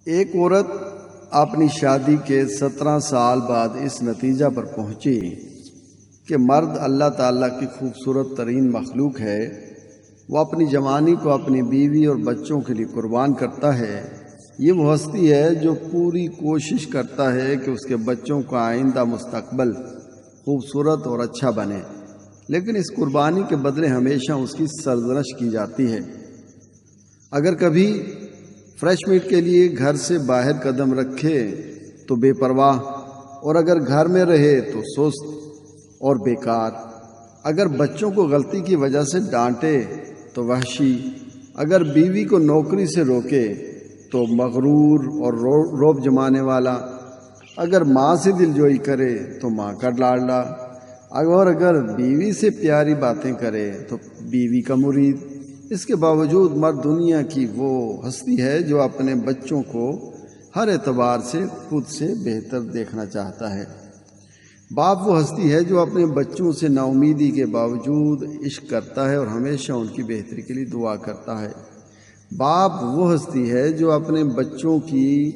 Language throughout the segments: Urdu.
ایک عورت اپنی شادی کے 17 سال بعد اس نتیجہ پر پہنچی کہ مرد اللہ تعالیٰ کی خوبصورت ترین مخلوق ہے۔ وہ اپنی جوانی کو اپنی بیوی اور بچوں کے لیے قربان کرتا ہے۔ یہ وہ ہستی ہے جو پوری کوشش کرتا ہے کہ اس کے بچوں کا آئندہ مستقبل خوبصورت اور اچھا بنے، لیکن اس قربانی کے بدلے ہمیشہ اس کی سرزنش کی جاتی ہے۔ اگر کبھی فریش میٹ کے لیے گھر سے باہر قدم رکھے تو بے پرواہ، اور اگر گھر میں رہے تو سست اور بیکار۔ اگر بچوں کو غلطی کی وجہ سے ڈانٹے تو وحشی۔ اگر بیوی کو نوکری سے روکے تو مغرور اور رعب جمانے والا۔ اگر ماں سے دلجوئی کرے تو ماں کا لاڈلا، اور اگر بیوی سے پیاری باتیں کرے تو بیوی کا مرید۔ اس کے باوجود مرد دنیا کی وہ ہستی ہے جو اپنے بچوں کو ہر اعتبار سے خود سے بہتر دیکھنا چاہتا ہے۔ باپ وہ ہستی ہے جو اپنے بچوں سے نا امیدی کے باوجود عشق کرتا ہے اور ہمیشہ ان کی بہتری کے لیے دعا کرتا ہے۔ باپ وہ ہستی ہے جو اپنے بچوں کی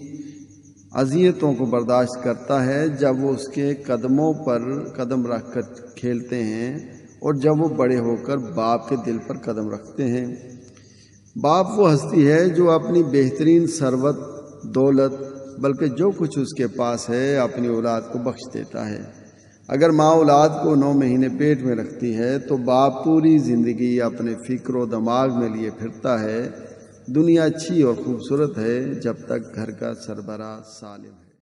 اذیتوں کو برداشت کرتا ہے جب وہ اس کے قدموں پر قدم رکھ کر کھیلتے ہیں اور جب وہ بڑے ہو کر باپ کے دل پر قدم رکھتے ہیں۔ باپ وہ ہستی ہے جو اپنی بہترین ثروت، دولت، بلکہ جو کچھ اس کے پاس ہے اپنی اولاد کو بخش دیتا ہے۔ اگر ماں اولاد کو 9 مہینے پیٹ میں رکھتی ہے تو باپ پوری زندگی اپنے فکر و دماغ میں لیے پھرتا ہے، دنیا اچھی اور خوبصورت ہے جب تک گھر کا سربراہ سالم ہے۔